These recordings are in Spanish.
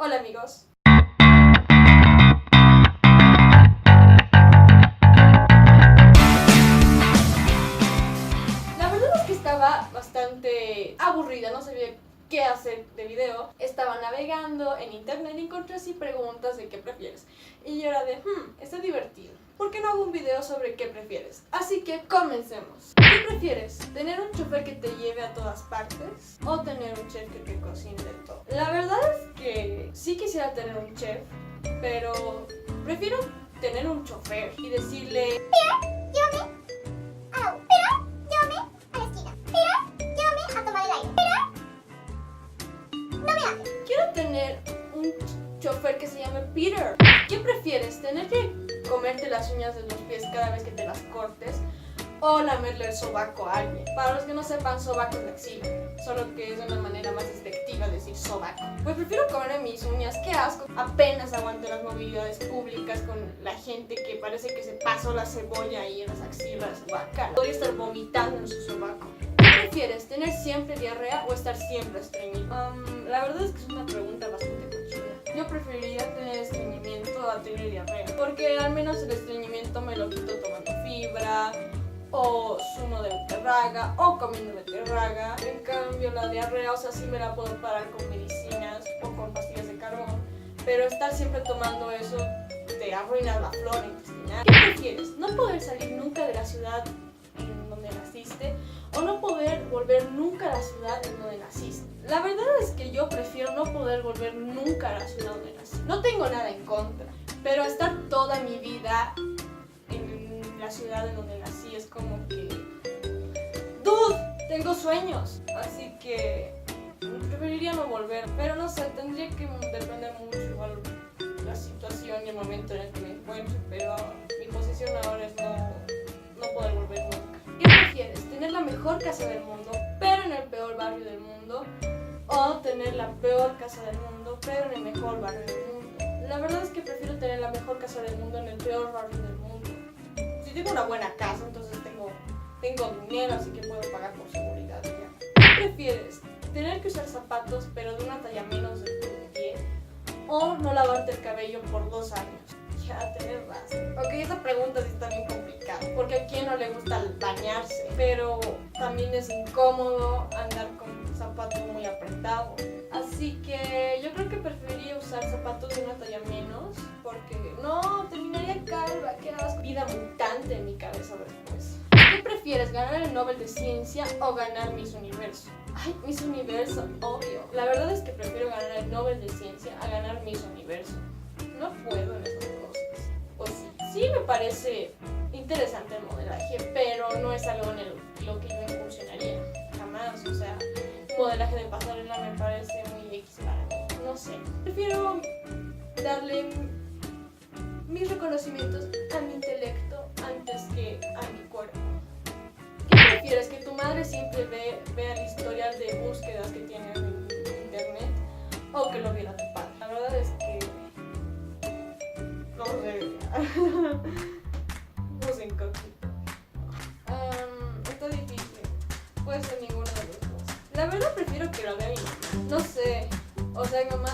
Hola amigos. La verdad es que estaba bastante aburrida, no sabía qué hacer de video. Estaba navegando en internet y encontré así preguntas de qué prefieres. Y yo era de, está divertido. ¿Por qué no hago un video sobre qué prefieres? Así que comencemos. ¿Qué prefieres? ¿Tener un chofer que te lleve a todas partes? ¿O tener un chef que te cocine de todo? La verdad es que sí quisiera tener un chef, pero prefiero tener un chofer y decirle, llévame a llévame a la esquina, llévame a tomar el aire, no me hables. quiero tener un chofer que se llame Peter. ¿Qué prefieres? ¿Tener que comerte las uñas de los pies cada vez que te las cortes? ¿O lamerle el sobaco a alguien? Para los que no sepan, sobaco es la axila, solo que es una manera más despectiva de decir sobaco. Pues prefiero comerme mis uñas, qué asco. Apenas aguanto las movilidades públicas con la gente que parece que se pasó la cebolla ahí en las axilas. Guacala. Podría estar vomitando en su sobaco. ¿Qué prefieres? ¿Tener siempre diarrea o estar siempre estreñido? La verdad es que es una pregunta bastante cochina. Yo preferiría tener estreñimiento a tener diarrea, porque al menos el estreñimiento me lo quito tomando fibra, o zumo de beterraga, o comiendo beterraga. En cambio la diarrea, o sea, sí me la puedo parar con medicinas o con pastillas de carbón, pero estar siempre tomando eso te arruina la flora intestinal. ¿Qué prefieres? ¿No poder salir nunca de la ciudad en donde naciste o no poder volver nunca a la ciudad en donde naciste? La verdad es que yo prefiero no poder volver nunca a la ciudad donde nací. No tengo nada en contra, pero estar toda mi vida en la ciudad en donde nací es como que... ¡Dude! Tengo sueños, así que preferiría no volver, pero no sé, tendría que depender mucho igual la situación y el momento en el que me encuentre, pero mi posición ahora es no poder volver nunca. ¿Qué prefieres? ¿Tener la mejor casa del mundo, pero en el peor barrio del mundo? ¿O tener la peor casa del mundo, pero en el mejor barrio del mundo? La verdad es que prefiero tener la mejor casa del mundo en el peor barrio del mundo. Si tengo una buena casa, entonces tengo dinero, así que puedo pagar por seguridad ya. ¿Qué prefieres? ¿Tener que usar zapatos, pero de una talla menos de tu pie? ¿O no lavarte el cabello por 2 años? Ya, tenés razón. Ok, esa pregunta sí está bien complicada, porque a quién no le gusta bañarse, pero también es incómodo andar con zapatos muy apretados. Así que yo creo que preferiría usar zapatos de una talla menos, porque no, terminaría calva, qué asco. Vida mutante en mi cabeza después. ¿Qué prefieres, ganar el Nobel de Ciencia o ganar Miss Universo? Ay, Miss Universo, obvio. La verdad es que prefiero ganar el Nobel de Ciencia a ganar Miss Universo. No puedo en estas cosas. O sí me parece interesante el modelaje, pero no es algo en lo que yo incursionaría. Jamás, o sea, modelaje de pasarela me parece muy X para mí. No sé, prefiero darle mis reconocimientos a mi intelecto antes que a mi cuerpo. ¿Qué prefieres? ¿Que tu madre siempre vea el historial de búsquedas que tienes en internet o que lo viera tu padre? La verdad es que no sé. No sé, incógnito. Está difícil. Puede ser ninguno de los dos. La verdad prefiero que lo vea mi mamá. No sé. O sea, mi mamá,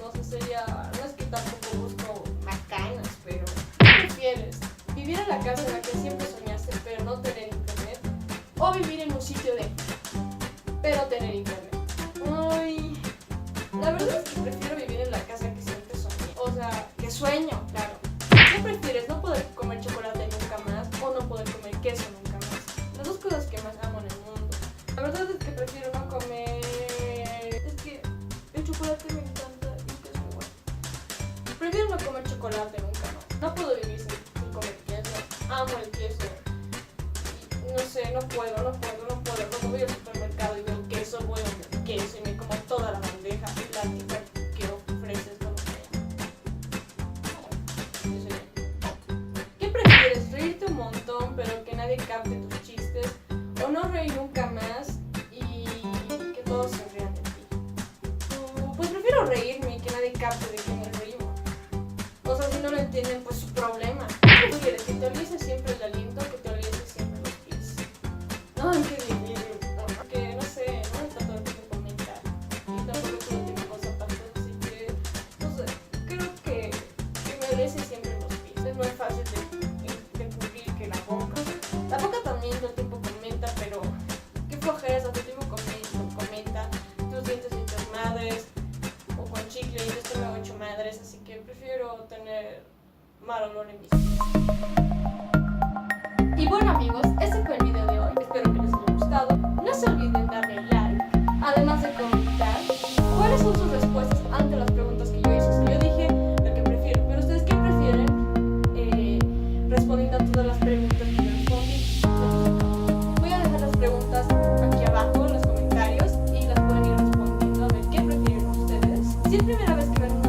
no sé, sería... No es que tampoco busco macanas, pero... ¿Qué prefieres? ¿Vivir en la casa en la que siempre soñaste, pero no tener internet? ¿O vivir en un sitio de... pero tener internet? Ay... La verdad es que prefiero vivir en la casa que siempre soñé. O sea, que sueño, claro. ¿Qué prefieres? ¿No poder comer chocolate nunca más o no poder comer queso nunca más? Las dos cosas que más amo en el mundo. La verdad es que prefiero no comer... Es que el chocolate me encanta y el queso igual. Prefiero no comer chocolate nunca más. No puedo vivir sin comer queso. Amo el queso. Y no sé, no puedo. Cuando voy al supermercado y veo queso, voy a comer queso y me como toda la bandeja y la tita que ofreces como ¿Qué prefieres? ¿Reírte un montón pero que nadie capte tus chistes? ¿O no reír nunca más y que todos se rían de ti? Pues prefiero reírme y que nadie capte de que me río. O sea, si no lo entienden, pues su problema. ¿Qué prefieres? ¿Que te oliese siempre el aliento o que te oliese siempre los pies? Ay, qué difícil. Que no sé, no está todo el tiempo comentar. Y tampoco todo el tiempo con zapatos, así que muebles y siempre los pies. Es muy fácil de cubrir que la boca. La boca también todo el tiempo comenta, pero qué flojera es, todo el tiempo comenta. Tus dientes hechos madres o con chicle, yo estoy me hecho madres, así que prefiero tener mal olor en mis pies. Y bueno amigos, ese fue el video de hoy. Espero que les haya gustado. No se olviden darle like, además de comentar cuáles son sus respuestas ante las preguntas que yo hice. Yo dije lo que prefiero, pero ustedes qué prefieren respondiendo a todas las preguntas que yo respondí. Voy a dejar las preguntas aquí abajo en los comentarios y las pueden ir respondiendo a ver qué prefieren ustedes. Si es primera vez que ven